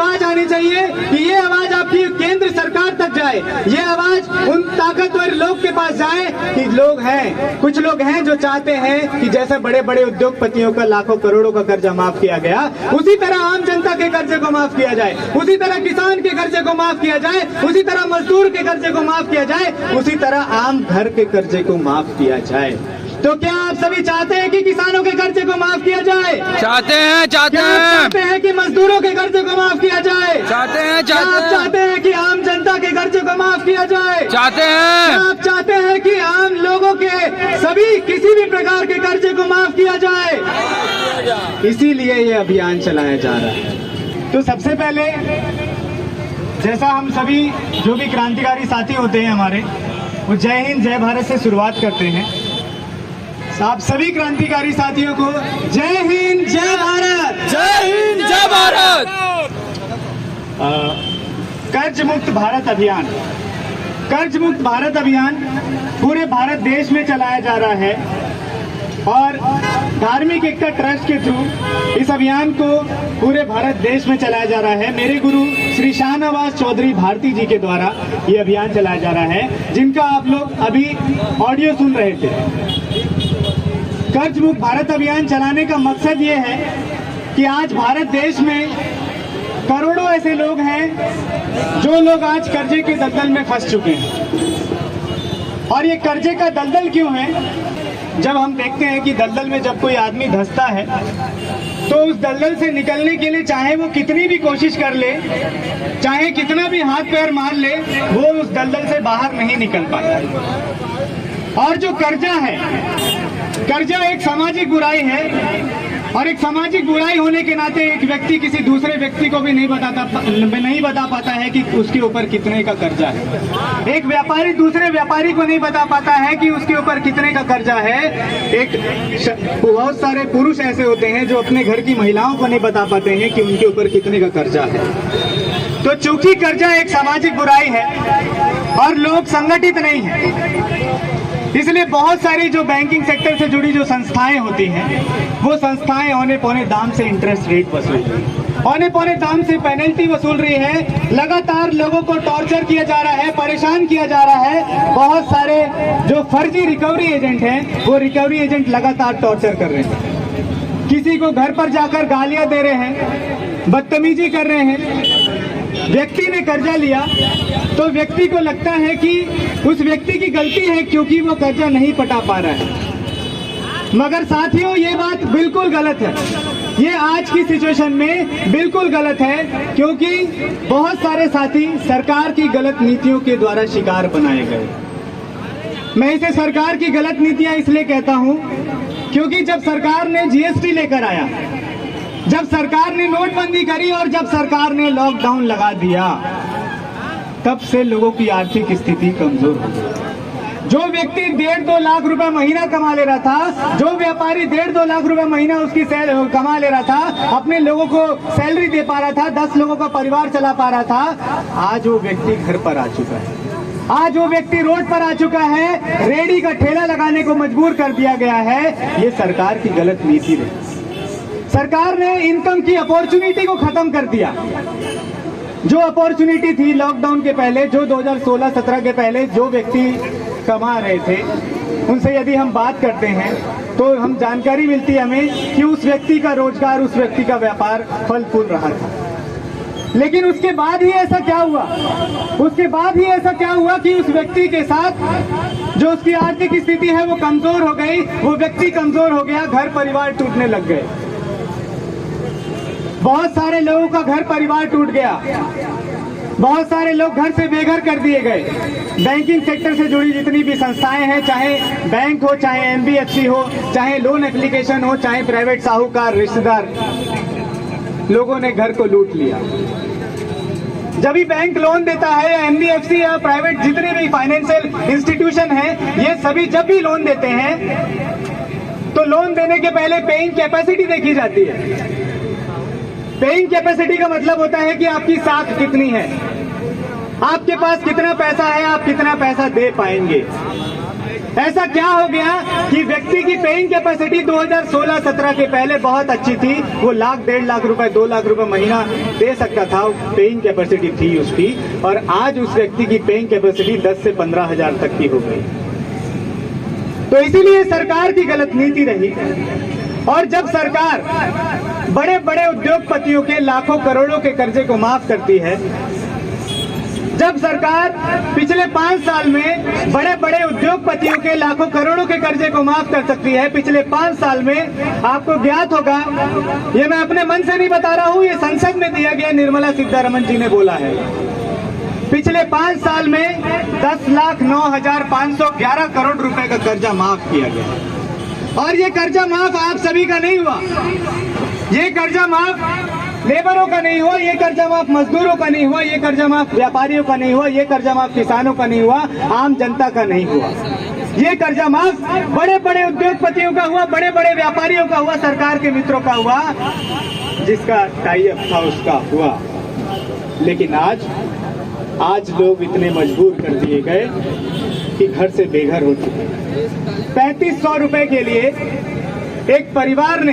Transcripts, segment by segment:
आवाज आनी चाहिए कि ये आवाज आपकी केंद्र सरकार तक जाए, ये आवाज उन ताकतवर लोग के पास जाए कि लोग हैं, कुछ लोग हैं जो चाहते हैं कि जैसे बड़े बड़े उद्योगपतियों का लाखों करोड़ों का कर्जा माफ किया गया, उसी तरह आम जनता के कर्जे को माफ किया जाए, उसी तरह किसान के कर्जे को माफ किया जाए, उसी तरह मजदूर के कर्जे को माफ किया जाए, उसी तरह आम घर के कर्जे को माफ किया जाए। तो क्या आप सभी चाहते हैं कि किसानों के कर्जे को माफ किया जाए? चाहते हैं चाहते हैं कि मजदूरों के कर्जे को माफ किया जाए? चाहते हैं कि आम जनता के कर्जे को माफ किया जाए? चाहते हैं आप चाहते हैं कि आम लोगों के सभी किसी भी प्रकार के कर्जे को माफ किया जाए? इसीलिए ये अभियान चलाया जा रहा है। तो सबसे पहले जैसा हम सभी जो भी क्रांतिकारी साथी होते हैं हमारे, वो जय हिंद जय भारत से शुरुआत करते हैं। आप सभी क्रांतिकारी साथियों को जय हिंद जय भारत। जय हिंद जय भारत। कर्ज मुक्त भारत अभियान, कर्ज मुक्त भारत अभियान पूरे भारत देश में चलाया जा रहा है और धार्मिक एकता ट्रस्ट के थ्रू इस अभियान को पूरे भारत देश में चलाया जा रहा है। मेरे गुरु श्री शाहनवाज चौधरी भारती जी के द्वारा ये अभियान चलाया जा रहा है, जिनका आप लोग अभी ऑडियो सुन रहे थे। कर्ज मुक्त भारत अभियान चलाने का मकसद ये है कि आज भारत देश में करोड़ों ऐसे लोग हैं जो लोग आज कर्जे के दलदल में फंस चुके हैं। और ये कर्जे का दलदल क्यों है? जब हम देखते हैं कि दलदल में जब कोई आदमी धंसता है तो उस दलदल से निकलने के लिए चाहे वो कितनी भी कोशिश कर ले, चाहे कितना भी हाथ पैर मार ले, वो उस दलदल से बाहर नहीं निकल पाता। और जो कर्जा है, कर्जा एक सामाजिक बुराई है और एक सामाजिक बुराई होने के नाते एक व्यक्ति किसी दूसरे व्यक्ति को भी नहीं बता पाता है कि उसके ऊपर कितने का कर्जा है। एक व्यापारी दूसरे व्यापारी को नहीं बता पाता है कि उसके ऊपर कितने का कर्जा है। एक बहुत सारे पुरुष ऐसे होते हैं जो अपने घर की महिलाओं को नहीं बता पाते हैं कि उनके ऊपर कितने का कर्जा है। तो चूंकि कर्जा एक सामाजिक बुराई है और लोग संगठित नहीं है, इसलिए बहुत सारी जो बैंकिंग सेक्टर से जुड़ी जो संस्थाएं होती हैं, वो संस्थाएं औने पौने दाम से इंटरेस्ट रेट वसूल रही है, औने पौने दाम से पेनल्टी वसूल रही है। लगातार लोगों को टॉर्चर किया जा रहा है, परेशान किया जा रहा है। बहुत सारे जो फर्जी रिकवरी एजेंट हैं, वो रिकवरी एजेंट लगातार टॉर्चर कर रहे हैं, किसी को घर पर जाकर गालियां दे रहे हैं, बदतमीजी कर रहे हैं। व्यक्ति ने कर्जा लिया तो व्यक्ति को लगता है कि उस व्यक्ति की गलती है क्योंकि वो कर्जा नहीं पटा पा रहा है, मगर साथियों ये बात बिल्कुल गलत है। ये आज की सिचुएशन में बिल्कुल गलत है, क्योंकि बहुत सारे साथी सरकार की गलत नीतियों के द्वारा शिकार बनाए गए। मैं इसे सरकार की गलत नीतियां इसलिए कहता हूं क्योंकि जब सरकार ने जीएसटी लेकर आया, जब सरकार ने नोटबंदी करी और जब सरकार ने लॉकडाउन लगा दिया, तब से लोगों की आर्थिक स्थिति कमजोर हो गई। जो व्यक्ति 1.5-2 लाख रुपए महीना कमा ले रहा था, जो व्यापारी 1.5-2 लाख रुपए महीना उसकी कमा ले रहा था, अपने लोगों को सैलरी दे पा रहा था, 10 लोगों का परिवार चला पा रहा था, आज वो व्यक्ति घर पर आ चुका है। आज वो व्यक्ति रोड पर आ चुका है, रेहड़ी का ठेला लगाने को मजबूर कर दिया गया है। ये सरकार की गलत नीति है। सरकार ने इनकम की अपॉर्चुनिटी को खत्म कर दिया। जो अपॉर्चुनिटी थी लॉकडाउन के पहले, जो 2016-17 के पहले जो व्यक्ति कमा रहे थे, उनसे यदि हम बात करते हैं तो हम जानकारी मिलती है हमें कि उस व्यक्ति का रोजगार, उस व्यक्ति का व्यापार फल फूल रहा था। लेकिन उसके बाद ही ऐसा क्या हुआ? उसके बाद ही ऐसा क्या हुआ कि उस व्यक्ति के साथ जो उसकी आर्थिक स्थिति है वो कमजोर हो गई, वो व्यक्ति कमजोर हो गया, घर परिवार टूटने लग गए। बहुत सारे लोगों का घर परिवार टूट गया, बहुत सारे लोग घर से बेघर कर दिए गए। बैंकिंग सेक्टर से जुड़ी जितनी भी संस्थाएं हैं, चाहे बैंक हो, चाहे एनबीएफसी हो, चाहे लोन एप्लीकेशन हो, चाहे प्राइवेट साहूकार रिश्तेदार, लोगों ने घर को लूट लिया। जब भी बैंक लोन देता है या एनबीएफसी या प्राइवेट जितने भी फाइनेंशियल इंस्टीट्यूशन है, ये सभी जब भी लोन देते हैं तो लोन देने के पहले पेइंग कैपेसिटी देखी जाती है। पेइंग कैपेसिटी का मतलब होता है कि आपकी साख कितनी है, आपके पास कितना पैसा है, आप कितना पैसा दे पाएंगे। ऐसा क्या हो गया कि व्यक्ति की पेइंग कैपेसिटी 2016-17 के पहले बहुत अच्छी थी, वो लाख 1.5 लाख रुपए 2 लाख रुपए महीना दे सकता था, पेइंग कैपेसिटी थी उसकी, और आज उस व्यक्ति की पेइंग कैपेसिटी 10 से 15 हजार तक की हो गई। तो इसीलिए सरकार की गलत नीति रही। और जब सरकार बड़े बड़े उद्योगपतियों के लाखों करोड़ों के कर्जे को माफ करती है, जब सरकार पिछले 5 साल में बड़े बड़े उद्योगपतियों के लाखों करोड़ों के कर्जे को माफ कर सकती है, पिछले 5 साल में आपको ज्ञात होगा, ये मैं अपने मन से नहीं बता रहा हूं, ये संसद में दिया गया, निर्मला सीतारमण जी ने बोला है, पिछले 5 साल में 10,09,511 करोड़ रुपए का कर्जा माफ किया गया। और ये कर्जा माफ आप सभी का नहीं हुआ, ये कर्जा माफ लेबरों का नहीं हुआ, ये कर्जा माफ मजदूरों का नहीं हुआ, ये कर्जा माफ व्यापारियों का नहीं हुआ, ये कर्जा माफ किसानों का नहीं हुआ, आम जनता का नहीं हुआ। ये कर्जा माफ बड़े बड़े उद्योगपतियों का हुआ, बड़े बड़े व्यापारियों का हुआ, सरकार के मित्रों का हुआ, जिसका टाई अप था उसका हुआ। लेकिन आज लोग इतने मजबूर कर दिए गए कि घर से बेघर हो चुके। 3500 रुपए के लिए एक परिवार ने,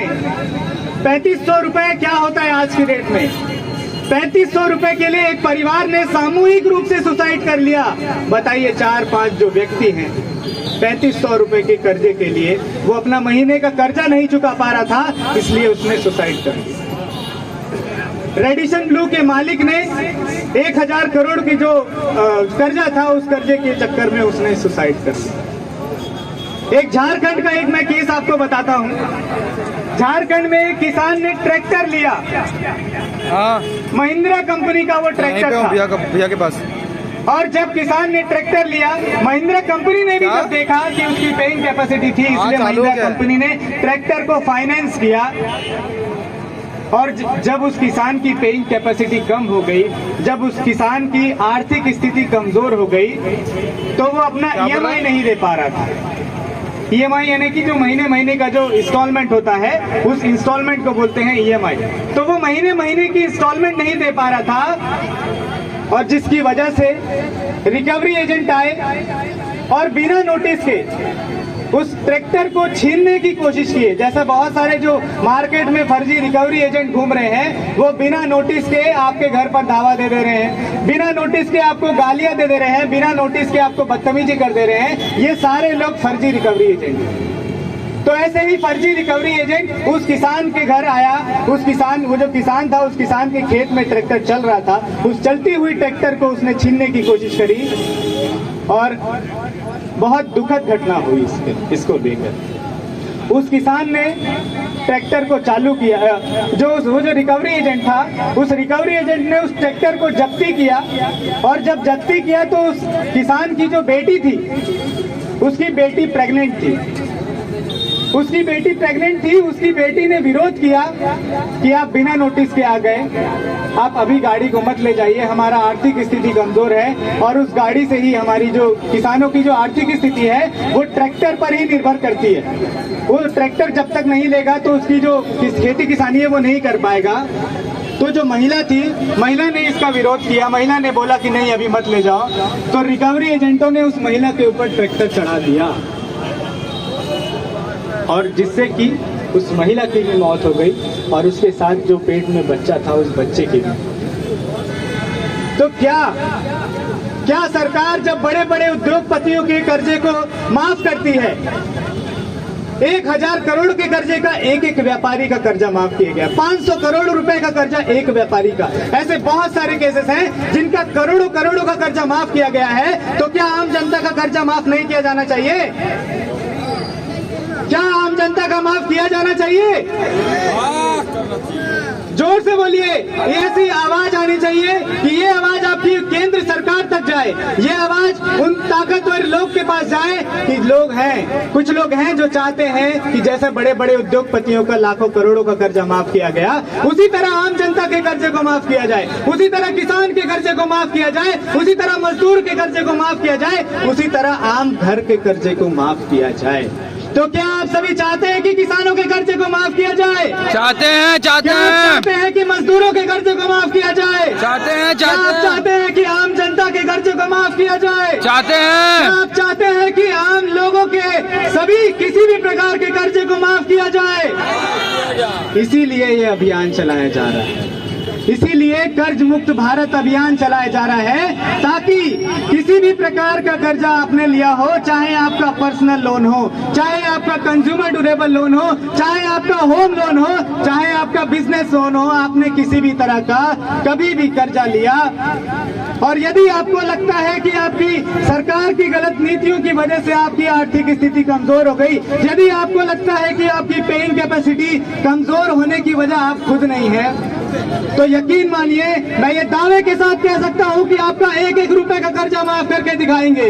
3500 रुपए क्या होता है आज की डेट में, 3500 रुपए के लिए एक परिवार ने सामूहिक रूप से सुसाइड कर लिया। बताइए, 4-5 जो व्यक्ति हैं, 3500 रुपए के कर्जे के लिए वो अपना महीने का कर्जा नहीं चुका पा रहा था, इसलिए उसने सुसाइड कर लिया। रेडिसन ब्लू के मालिक ने 1000 करोड़ की जो कर्जा था, उस कर्जे के चक्कर में उसने सुसाइड कर लिया। एक झारखंड का एक मैं केस आपको बताता हूं। झारखंड में एक किसान ने ट्रैक्टर लिया, महिंद्रा कंपनी का वो ट्रैक्टर था भैया के पास। और जब किसान ने ट्रैक्टर लिया, महिंद्रा कंपनी ने भी जब देखा कि उसकी पेइंग कैपेसिटी थी, इसलिए महिंद्रा कंपनी ने ट्रैक्टर को फाइनेंस किया। और जब उस किसान की पेइंग कैपेसिटी कम हो गई, जब उस किसान की आर्थिक स्थिति कमजोर हो गई, तो वो अपना ईएमआई नहीं दे पा रहा था। ईएमआई यानी कि जो महीने महीने का जो इंस्टॉलमेंट होता है, उस इंस्टॉलमेंट को बोलते हैं ईएमआई। तो वो महीने महीने की इंस्टॉलमेंट नहीं दे पा रहा था, और जिसकी वजह से रिकवरी एजेंट आए और बिना नोटिस के उस ट्रैक्टर को छीनने की कोशिश की है। जैसा बहुत सारे जो मार्केट में फर्जी रिकवरी एजेंट घूम रहे हैं, वो बिना नोटिस के आपके घर पर धावा दे रहे हैं, बिना नोटिस के आपको गालियां दे रहे हैं, बिना नोटिस के आपको बदतमीजी कर दे रहे हैं। ये सारे लोग फर्जी रिकवरी एजेंट हैं। तो ऐसे ही फर्जी रिकवरी एजेंट उस किसान के घर आया, वो जो किसान था, उस किसान के खेत में ट्रैक्टर चल रहा था, उस चलती हुई ट्रैक्टर को उसने छीनने की कोशिश करी, और बहुत दुखद घटना हुई इसको लेकर। उस किसान ने ट्रैक्टर को चालू किया, वो जो रिकवरी एजेंट था, उस रिकवरी एजेंट ने उस ट्रैक्टर को जब्ती किया, और जब जब्ती किया तो उस किसान की जो बेटी थी, उसकी बेटी प्रेग्नेंट थी, उसकी बेटी ने विरोध किया कि आप बिना नोटिस के आ गए, आप अभी गाड़ी को मत ले जाइए, हमारा आर्थिक स्थिति कमजोर है, और उस गाड़ी से ही हमारी जो किसानों की जो आर्थिक स्थिति है वो ट्रैक्टर पर ही निर्भर करती है। वो ट्रैक्टर जब तक नहीं लेगा तो उसकी जो खेती किसानी है वो नहीं कर पाएगा। तो जो महिला थी, महिला ने इसका विरोध किया, महिला ने बोला कि नहीं अभी मत ले जाओ, तो रिकवरी एजेंटों ने उस महिला के ऊपर ट्रैक्टर चढ़ा दिया, और जिससे कि उस महिला की भी मौत हो गई, और उसके साथ जो पेट में बच्चा था, उस बच्चे की भी। तो क्या सरकार जब बड़े बड़े उद्योगपतियों के कर्जे को माफ करती है, 1000 करोड़ के कर्जे का एक व्यापारी का कर्जा माफ किया गया, 500 करोड़ रुपए का कर्जा एक व्यापारी का। ऐसे बहुत सारे केसेस हैं जिनका करोड़ों का कर्जा माफ किया गया है। तो क्या आम जनता का कर्जा माफ नहीं किया जाना चाहिए? क्या आम जनता का माफ किया जाना चाहिए? जोर से बोलिए, ऐसी आवाज आनी चाहिए कि ये आवाज आपकी केंद्र सरकार तक जाए, ये आवाज उन ताकतवर लोग के पास जाए कि लोग हैं, कुछ लोग हैं जो चाहते हैं कि जैसे बड़े बड़े उद्योगपतियों का लाखों करोड़ों का कर्जा माफ किया गया, उसी तरह आम जनता के कर्जे को माफ किया जाए, उसी तरह किसान के कर्जे को माफ किया जाए, उसी तरह मजदूर के कर्जे को माफ किया जाए, उसी तरह आम घर के कर्जे को माफ किया जाए। तो क्या आप सभी चाहते हैं कि किसानों के कर्जे को माफ किया जाए? चाहते हैं चाहते हैं कि मजदूरों के कर्जे को माफ किया जाए? चाहते हैं चाहते हैं कि आम जनता जनता के कर्जे को माफ किया जाए? चाहते हैं। आप चाहते हैं कि आम लोगों के सभी किसी भी प्रकार के कर्जे को माफ किया जाए? इसीलिए ये अभियान चलाया जा रहा है, इसीलिए कर्ज मुक्त भारत अभियान चलाया जा रहा है, ताकि किसी भी प्रकार का कर्जा आपने लिया हो, चाहे आपका पर्सनल लोन हो, चाहे आपका कंज्यूमर ड्यूरेबल लोन हो, चाहे आपका होम लोन हो, चाहे आपका बिजनेस लोन हो, आपने किसी भी तरह का कभी भी कर्जा लिया और यदि आपको लगता है कि आपकी सरकार की गलत नीतियों की वजह से आपकी आर्थिक स्थिति कमजोर हो गई, यदि आपको लगता है कि आपकी पेइंग कैपेसिटी कमजोर होने की वजह आप खुद नहीं है, तो यकीन मानिए मैं ये दावे के साथ कह सकता हूं कि आपका एक एक रुपए का कर्जा माफ करके दिखाएंगे।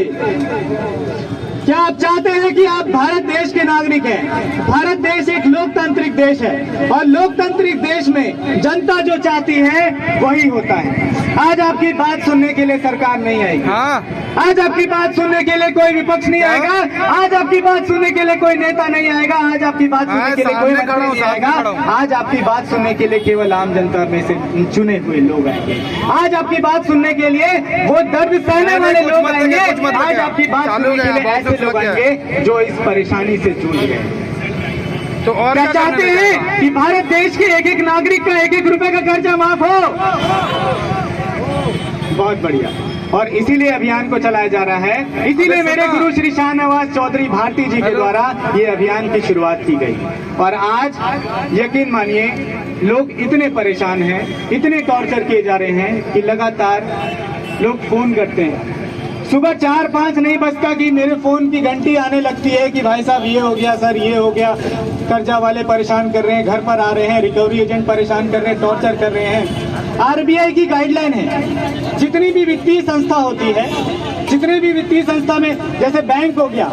क्या आप चाहते हैं कि आप भारत देश के नागरिक हैं? भारत देश एक लोकतांत्रिक देश है और लोकतांत्रिक देश में जनता जो चाहती है वही होता है। आज आपकी बात सुनने के लिए सरकार नहीं आएगी, आज आपकी बात सुनने के लिए कोई विपक्ष नहीं आएगा, आज आपकी बात सुनने के लिए कोई नेता नहीं आएगा, आज आपकी बात सुनने के लिए कोई मंत्री नहीं आएगा, आज आपकी बात सुनने के लिए केवल आम जनता में से चुने हुए लोग आएंगे। आज आपकी बात सुनने के लिए वो दर्द सहने वाले लोग आएंगे, आज आपकी बात सुनने के लिए ऐसे लोग आएंगे जो इस परेशानी से जूझ रहे हैं। तो और क्या चाहते हैं कि भारत देश के एक एक नागरिक का एक एक रुपए का कर्जा माफ हो? बहुत बढ़िया, और इसीलिए अभियान को चलाया जा रहा है। इसीलिए मेरे गुरु श्री शाहनवाज चौधरी भारती जी के द्वारा ये अभियान की शुरुआत की गई। और आज यकीन मानिए लोग इतने परेशान हैं, इतने टॉर्चर किए जा रहे हैं कि लगातार लोग फोन करते हैं। सुबह 4-5 नहीं बजता कि मेरे फोन की घंटी आने लगती है कि भाई साहब ये हो गया, सर ये हो गया, कर्जा वाले परेशान कर रहे हैं, घर पर आ रहे हैं, रिकवरी एजेंट परेशान कर रहे हैं, टॉर्चर कर रहे हैं। आरबीआई की गाइडलाइन है, जितनी भी वित्तीय संस्था होती है, जितने भी वित्तीय संस्था में जैसे बैंक हो गया,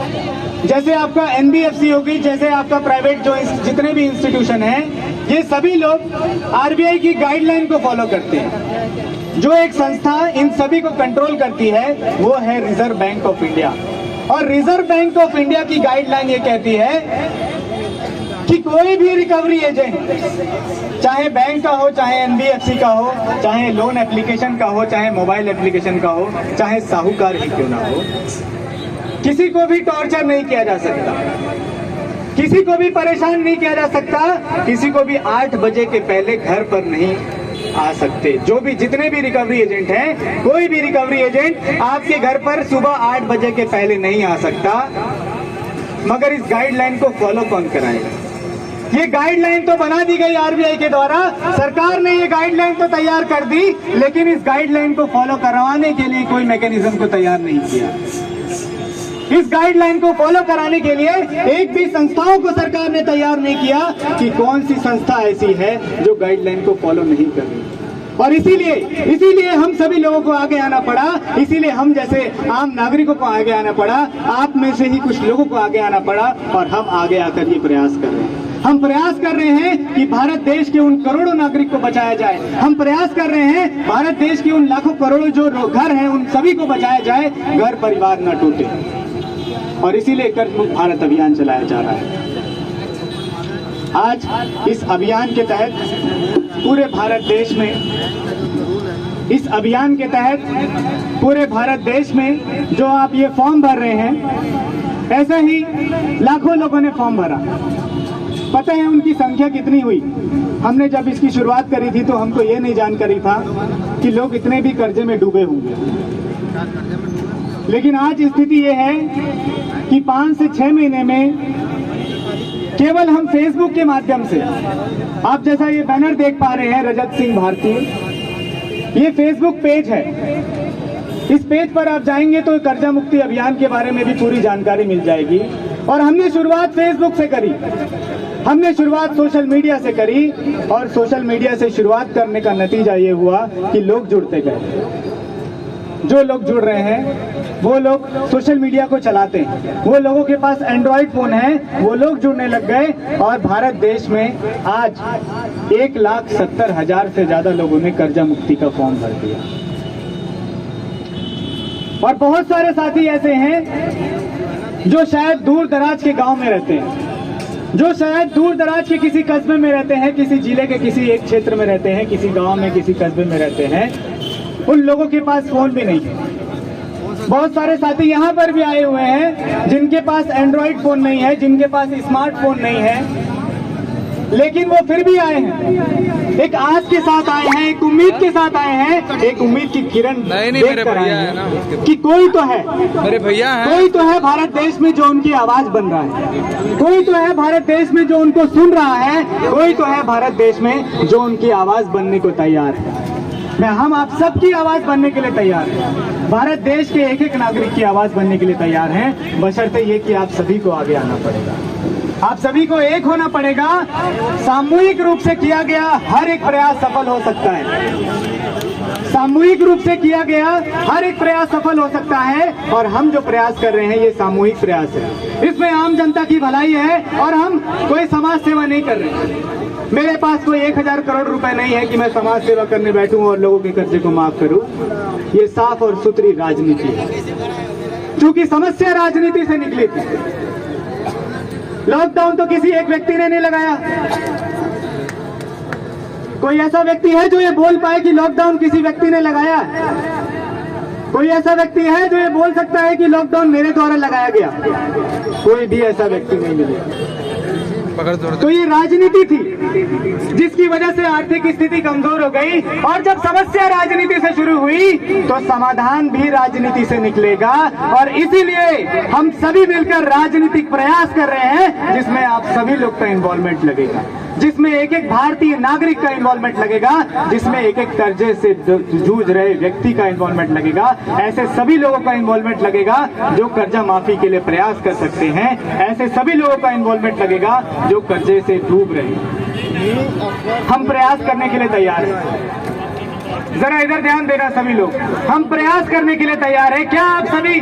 जैसे आपका एनबीएफसी हो गई, जैसे आपका प्राइवेट जो जितने भी इंस्टीट्यूशन हैं, ये सभी लोग आरबीआई की गाइडलाइन को फॉलो करते हैं। जो एक संस्था इन सभी को कंट्रोल करती है वो है रिजर्व बैंक ऑफ इंडिया। और रिजर्व बैंक ऑफ इंडिया की गाइडलाइन ये कहती है कि कोई भी रिकवरी एजेंट, चाहे बैंक का हो, चाहे एनबीएफसी का हो, चाहे लोन एप्लीकेशन का हो, चाहे मोबाइल एप्लीकेशन का हो, चाहे साहूकार ही क्यों ना हो, किसी को भी टॉर्चर नहीं किया जा सकता, किसी को भी परेशान नहीं किया जा सकता, किसी को भी 8 बजे के पहले घर पर नहीं आ सकते। जो भी जितने भी रिकवरी एजेंट हैं, कोई भी रिकवरी एजेंट आपके घर पर सुबह 8 बजे के पहले नहीं आ सकता। मगर इस गाइडलाइन को फॉलो कौन कराएगा? ये गाइडलाइन तो बना दी गई आरबीआई के द्वारा, सरकार ने ये गाइडलाइन तो तैयार कर दी, लेकिन इस गाइडलाइन को फॉलो करवाने के लिए कोई मैकेनिज्म को तैयार नहीं किया। इस गाइडलाइन को फॉलो कराने के लिए एक भी संस्थाओं को सरकार ने तैयार नहीं किया कि कौन सी संस्था ऐसी है जो गाइडलाइन को फॉलो नहीं कर रही। और इसीलिए हम सभी लोगों को आगे आना पड़ा, इसीलिए हम जैसे आम नागरिकों को आगे आना पड़ा, आप में से ही कुछ लोगों को आगे आना पड़ा, और हम आगे आकर ये प्रयास कर रहे हैं। हम प्रयास कर रहे हैं कि भारत देश के उन करोड़ों नागरिक को बचाया जाए। हम प्रयास कर रहे हैं भारत देश के उन लाखों करोड़ों जो घर हैं उन सभी को बचाया जाए, घर परिवार न टूटे। और इसीलिए कर्ज मुक्त भारत अभियान चलाया जा रहा है। आज इस अभियान के तहत पूरे भारत देश में, इस अभियान के तहत पूरे भारत देश में जो आप ये फॉर्म भर रहे हैं, ऐसे ही लाखों लोगों ने फॉर्म भरा। पता है उनकी संख्या कितनी हुई? हमने जब इसकी शुरुआत करी थी तो हमको ये नहीं जानकारी था कि लोग इतने भी कर्जे में डूबे होंगे। लेकिन आज स्थिति ये है कि 5 से 6 महीने में केवल हम फेसबुक के माध्यम से, आप जैसा ये बैनर देख पा रहे हैं रजत सिंह भारती, ये फेसबुक पेज है। इस पेज पर आप जाएंगे तो कर्जा मुक्ति अभियान के बारे में भी पूरी जानकारी मिल जाएगी। और हमने शुरुआत फेसबुक से करी, हमने शुरुआत सोशल मीडिया से करी, और सोशल मीडिया से शुरुआत करने का नतीजा ये हुआ कि लोग जुड़ते गए। जो लोग जुड़ रहे हैं वो लोग सोशल मीडिया को चलाते हैं, वो लोगों के पास एंड्रॉइड फोन है, वो लोग जुड़ने लग गए। और भारत देश में आज 1,70,000 से ज्यादा लोगों ने कर्जा मुक्ति का फॉर्म भर दिया। और बहुत सारे साथी ऐसे हैं जो शायद दूर दराज के गांव में रहते हैं, जो शायद दूर दराज के किसी कस्बे में रहते हैं, किसी जिले के किसी एक क्षेत्र में रहते हैं, किसी गांव में किसी कस्बे में रहते हैं। उन लोगों के पास फोन भी नहीं है, बहुत सारे साथी यहाँ पर भी आए हुए हैं जिनके पास एंड्रॉइड फोन नहीं है, जिनके पास स्मार्टफोन नहीं है, लेकिन वो फिर भी आए हैं, एक आस के साथ आए हैं, एक उम्मीद के साथ आए हैं, एक उम्मीद की किरण देखकर आए हैं कि कोई तो है, मेरे भैया हैं, कोई तो है भारत देश में जो उनकी आवाज बन रहा है, कोई तो है भारत देश में जो उनको सुन रहा है, कोई तो है भारत देश में जो उनकी आवाज बनने को तैयार है। हम आप सबकी आवाज बनने के लिए तैयार हैं, भारत देश के एक एक नागरिक की आवाज बनने के लिए तैयार हैं, बशर्ते ये कि आप सभी को आगे आना पड़ेगा, आप सभी को एक होना पड़ेगा। सामूहिक रूप से किया गया हर एक प्रयास सफल हो सकता है, सामूहिक रूप से किया गया हर एक प्रयास सफल हो सकता है, और हम जो प्रयास कर रहे हैं ये सामूहिक प्रयास है, इसमें आम जनता की भलाई है, और हम कोई समाज सेवा नहीं कर रहे। मेरे पास कोई 1000 करोड़ रुपए नहीं है कि मैं समाज सेवा करने बैठूं और लोगों के कर्जे को माफ करूं। ये साफ और सुथरी राजनीति है, क्योंकि समस्या राजनीति से निकली थी। लॉकडाउन तो किसी एक व्यक्ति ने नहीं लगाया। कोई ऐसा व्यक्ति है जो ये बोल पाए कि लॉकडाउन किसी व्यक्ति ने लगाया? कोई ऐसा व्यक्ति है जो ये बोल सकता है कि लॉकडाउन मेरे द्वारा लगाया गया? कोई भी ऐसा व्यक्ति नहीं मिलेगा। तो ये राजनीति थी जिसकी वजह से आर्थिक स्थिति कमजोर हो गई, और जब समस्या राजनीति से शुरू हुई तो समाधान भी राजनीति से निकलेगा, और इसीलिए हम सभी मिलकर राजनीतिक प्रयास कर रहे हैं जिसमें आप सभी लोग का इन्वॉल्वमेंट लगेगा, जिसमें एक एक भारतीय नागरिक का इन्वॉल्वमेंट लगेगा, जिसमें एक एक कर्जे से जूझ रहे व्यक्ति का इन्वॉल्वमेंट लगेगा। ऐसे सभी लोगों का इन्वॉल्वमेंट लगेगा जो कर्जा माफी के लिए प्रयास कर सकते हैं, ऐसे सभी लोगों का इन्वॉल्वमेंट लगेगा जो कर्जे से डूब रहे हैं। हम प्रयास करने के लिए तैयार हैं। जरा इधर ध्यान देना सभी लोग, हम प्रयास करने के लिए तैयार हैं। क्या आप सभी,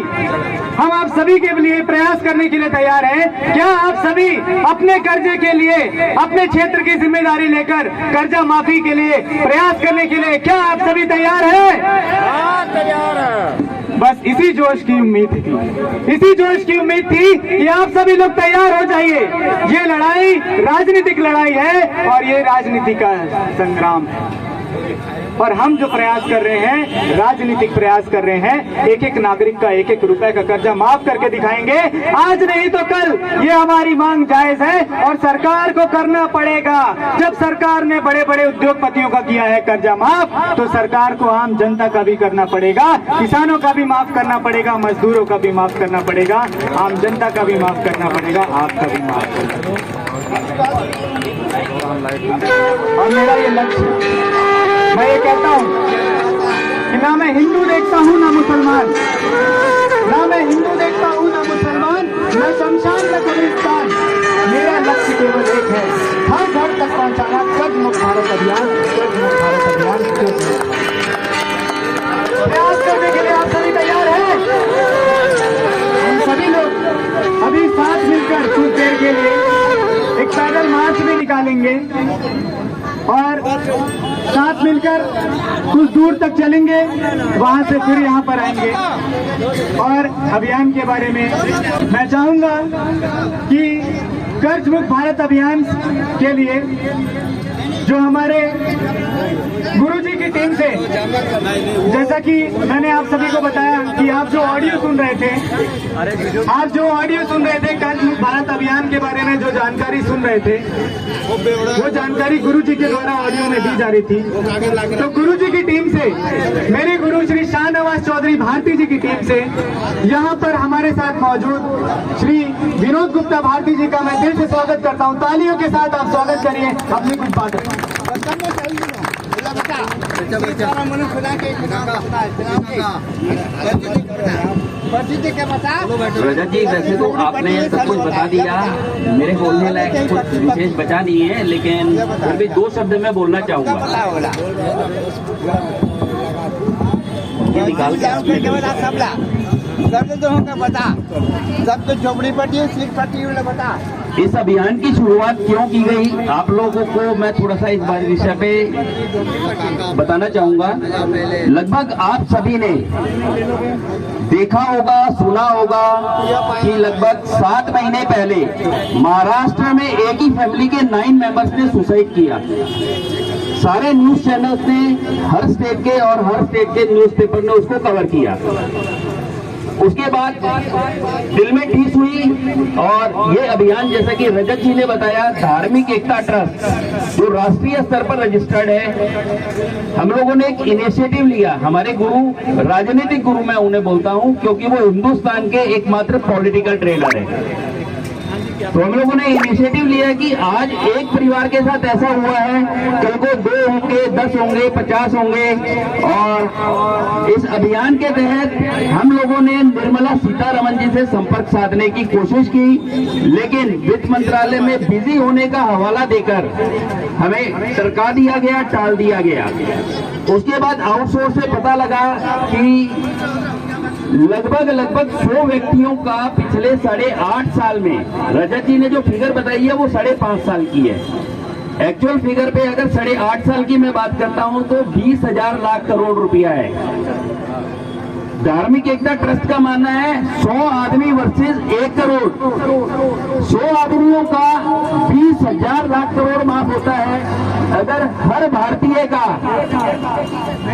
हम आप सभी के लिए प्रयास करने के लिए तैयार हैं? क्या आप सभी अपने कर्जे के लिए, अपने क्षेत्र की जिम्मेदारी लेकर कर्जा माफी के लिए प्रयास करने के लिए क्या आप सभी तैयार हैं? तैयार है। बस इसी जोश की उम्मीद थी, इसी जोश की उम्मीद थी कि आप सभी लोग तैयार हो जाइए। ये लड़ाई राजनीतिक लड़ाई है, और ये राजनीति का संग्राम है, और हम जो प्रयास कर रहे हैं राजनीतिक प्रयास कर रहे हैं। एक एक नागरिक का एक एक रुपए का कर्जा माफ करके दिखाएंगे, आज नहीं तो कल। ये हमारी मांग जायज है और सरकार को करना पड़ेगा। जब सरकार ने बड़े बड़े उद्योगपतियों का किया है कर्जा माफ, तो सरकार को आम जनता का भी करना पड़ेगा, किसानों का भी माफ करना पड़ेगा, मजदूरों का भी माफ करना पड़ेगा, आम जनता का भी माफ करना पड़ेगा, आपका भी माफ करना पड़ेगा। और मेरा ये लक्ष्य, मैं ये कहता हूँ कि ना मैं हिंदू देखता हूँ ना मुसलमान, ना मैं हिंदू देखता हूँ ना मुसलमान, न शमशान न कब्रिस्तान। मेरा लक्ष्य केवल एक है, हर घर तक पहुँचाना कर्ज मुक्त भारत अभियान, कर्ज मुक्त भारत अभियान। प्रयास करने के लिए आप सभी तैयार हैं? हम सभी लोग अभी साथ मिलकर कुछ देर के लिए एक पैदल मार्च भी निकालेंगे, और साथ मिलकर कुछ दूर तक चलेंगे, वहां से फिर यहाँ पर आएंगे। और अभियान के बारे में मैं चाहूंगा कि कर्ज मुक्त भारत अभियान के लिए जो हमारे गुरुजी की टीम से, जैसा कि मैंने आप सभी को बताया कि आप जो ऑडियो सुन रहे थे, कर्ज मुक्त भारत अभियान के बारे में जो जानकारी सुन रहे थे, वो जानकारी गुरुजी के द्वारा ऑडियो में दी जा रही थी। तो गुरुजी की टीम से, मेरे गुरु श्री शाहनवाज चौधरी भारती जी की टीम से, यहाँ पर हमारे साथ मौजूद श्री विनोद गुप्ता भारती जी का मैं दिल से स्वागत करता हूँ। तालियों के साथ आप स्वागत करिए, अपनी कुछ बात रखें। रजत जी, वैसे तो आपने सब कुछ बता दिया, मेरे बोलने लायक कुछ विशेष बचा नहीं है, लेकिन फिर भी 2 शब्द में बोलना चाहूँगा। ये निकाल सब तो झोपड़ी पट्टी सीट पट्टी बता। इस अभियान की शुरुआत क्यों की गई, आप लोगों को मैं थोड़ा सा इस बारे विषय पे बताना चाहूँगा। लगभग आप सभी ने देखा होगा, सुना होगा कि लगभग 7 महीने पहले महाराष्ट्र में एक ही फैमिली के 9 मेंबर्स ने सुसाइड किया। सारे न्यूज चैनल्स ने, हर स्टेट के और हर स्टेट के न्यूज़पेपर ने उसको कवर किया। उसके बाद दिल में ठेस हुई और ये अभियान, जैसा कि रजत जी ने बताया, धार्मिक एकता ट्रस्ट जो राष्ट्रीय स्तर पर रजिस्टर्ड है, हम लोगों ने एक इनिशिएटिव लिया। हमारे गुरु, राजनीतिक गुरु मैं उन्हें बोलता हूं क्योंकि वो हिंदुस्तान के एकमात्र पॉलिटिकल ट्रेनर है। तो हम लोगों ने इनिशिएटिव लिया कि आज एक परिवार के साथ ऐसा हुआ है, कल को 2 होंगे, 10 होंगे, 50 होंगे। और इस अभियान के तहत हम लोगों ने निर्मला सीतारमण जी से संपर्क साधने की कोशिश की, लेकिन वित्त मंत्रालय में बिजी होने का हवाला देकर हमें टरका दिया गया, टाल दिया गया। उसके बाद आउटसोर्स से पता लगा कि लगभग 100 व्यक्तियों का पिछले 8.5 साल में, रजत जी ने जो फिगर बताई है वो 5.5 साल की है। एक्चुअल फिगर पे अगर 8.5 साल की मैं बात करता हूं तो 20,000 लाख करोड़ रुपया है। धार्मिक एकता ट्रस्ट का मानना है 100 आदमी वर्सेस 1 करोड़। 100 आदमियों का 20,000 लाख करोड़ माफ होता है। अगर हर भारतीय का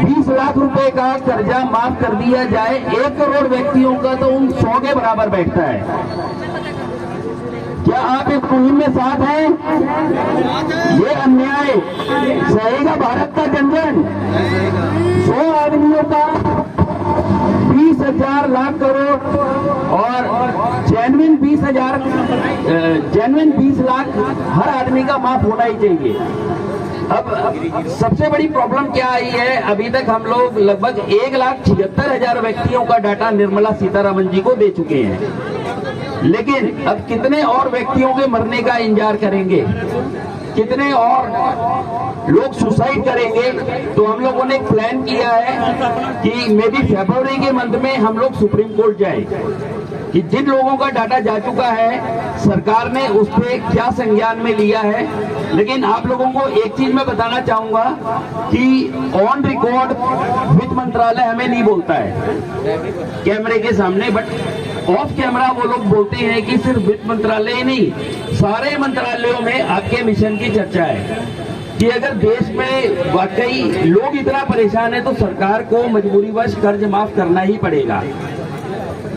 20 लाख रुपए का कर्जा माफ कर दिया जाए 1 करोड़ व्यक्तियों का, तो उन 100 के बराबर बैठता है। क्या आप इस मुहिम में साथ हैं? ये अन्याय सहेगा भारत का जनजन। 100 आदमियों का 20,000 लाख करोड़ और जेन्युइन 20 लाख हर आदमी का माफ होना ही चाहिए। अब सबसे बड़ी प्रॉब्लम क्या आई है, अभी तक हम लोग लगभग 1,76,000 व्यक्तियों का डाटा निर्मला सीतारमण जी को दे चुके हैं, लेकिन अब कितने और व्यक्तियों के मरने का इंतजार करेंगे, कितने और लोग सुसाइड करेंगे। तो हम लोगों ने एक प्लान किया है कि मे बी फरवरी के मंथ में हम लोग सुप्रीम कोर्ट जाए कि जिन लोगों का डाटा जा चुका है सरकार ने उस पर क्या संज्ञान में लिया है। लेकिन आप लोगों को एक चीज मैं बताना चाहूंगा कि ऑन रिकॉर्ड वित्त मंत्रालय हमें नहीं बोलता है कैमरे के सामने, बट ऑफ कैमरा वो लोग बोलते हैं कि सिर्फ वित्त मंत्रालय ही नहीं, सारे मंत्रालयों में आपके मिशन की चर्चा है कि अगर देश में वाकई लोग इतना परेशान है तो सरकार को मजबूरीवश कर्ज माफ करना ही पड़ेगा।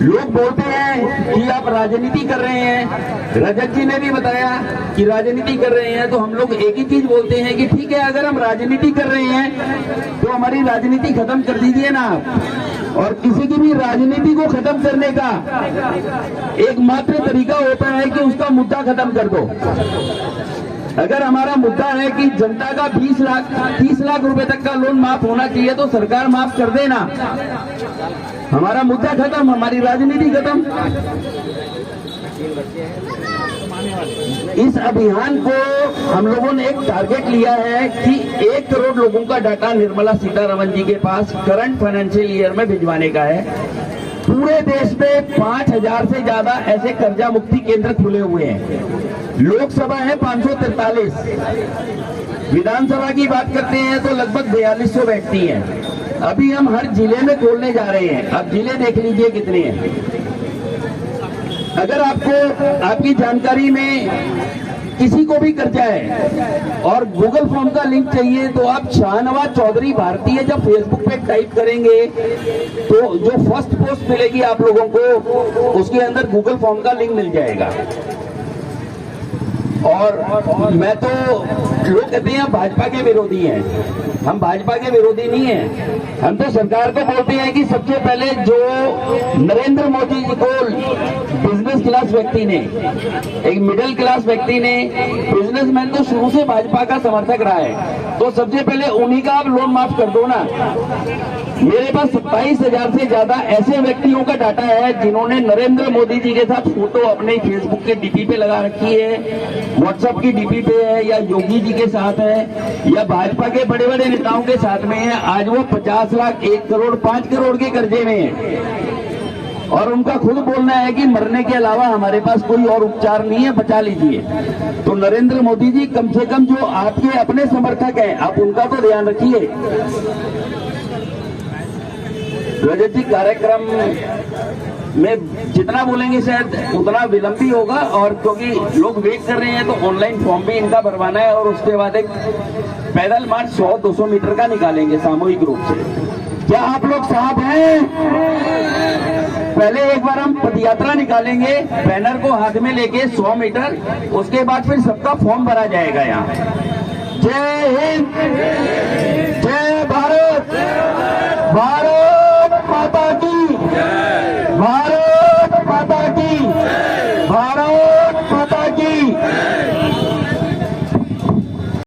लोग बोलते हैं कि आप राजनीति कर रहे हैं, रजत जी ने भी बताया कि राजनीति कर रहे हैं, तो हम लोग एक ही चीज बोलते हैं कि ठीक है, अगर हम राजनीति कर रहे हैं तो हमारी राजनीति खत्म कर दीजिए ना आप। और किसी की भी राजनीति को खत्म करने का एकमात्र तरीका होता है कि उसका मुद्दा खत्म कर दो। अगर हमारा मुद्दा है कि जनता का 30 लाख रुपए तक का लोन माफ होना चाहिए तो सरकार माफ कर देना, हमारा मुद्दा खत्म, हमारी राजनीति खत्म। इस अभियान को हम लोगों ने एक टारगेट लिया है कि 1 करोड़ लोगों का डाटा निर्मला सीतारमण जी के पास करंट फाइनेंशियल ईयर में भिजवाने का है। पूरे देश में 5,000 से ज्यादा ऐसे कर्जा मुक्ति केंद्र खुले हुए हैं। लोकसभा है 543, विधानसभा की बात करते हैं तो लगभग 4200 व्यक्ति हैं। अभी हम हर जिले में खोलने जा रहे हैं। अब जिले देख लीजिए कितने हैं। अगर आपको आपकी जानकारी में किसी को भी कर्जा है और गूगल फॉर्म का लिंक चाहिए तो आप शाहनवाज चौधरी भारतीय जब फेसबुक पे टाइप करेंगे तो जो फर्स्ट पोस्ट मिलेगी आप लोगों को, उसके अंदर गूगल फॉर्म का लिंक मिल जाएगा। और मैं तो, लोग कहते हैं भाजपा के विरोधी हैं, हम भाजपा के विरोधी नहीं हैं। हम तो सरकार को बोलते हैं कि सबसे पहले जो नरेंद्र मोदी जी को बिजनेस क्लास व्यक्ति ने, एक मिडिल क्लास व्यक्ति ने, बिजनेसमैन तो शुरू से भाजपा का समर्थक रहा है, तो सबसे पहले उन्हीं का आप लोन माफ कर दो ना। मेरे पास 27,000 से ज्यादा ऐसे व्यक्तियों का डाटा है जिन्होंने नरेंद्र मोदी जी के साथ फोटो अपने फेसबुक के डीपी पे लगा रखी है, व्हाट्सएप की डीपी पे है, या योगी जी के साथ है, या भाजपा के बड़े बड़े नेताओं के साथ में है। आज वो 50 लाख, 1 करोड़, 5 करोड़ के कर्जे में है और उनका खुद बोलना है कि मरने के अलावा हमारे पास कोई और उपचार नहीं है, बचा लीजिए। तो नरेंद्र मोदी जी, कम से कम जो आपके अपने समर्थक हैं आप उनका तो ध्यान रखिए। रजत जी, कार्यक्रम में जितना बोलेंगे शायद उतना विलंब भी होगा, और क्योंकि लोग वेट कर रहे हैं तो ऑनलाइन फॉर्म भी इनका भरवाना है और उसके बाद एक पैदल मार्च 100-200 मीटर का निकालेंगे सामूहिक रूप से। क्या आप लोग साथ हैं? पहले एक बार हम पदयात्रा निकालेंगे बैनर को हाथ में लेके 100 मीटर, उसके बाद फिर सबका फॉर्म भरा जाएगा यहाँ। जय हिंद, जय भारत, भारत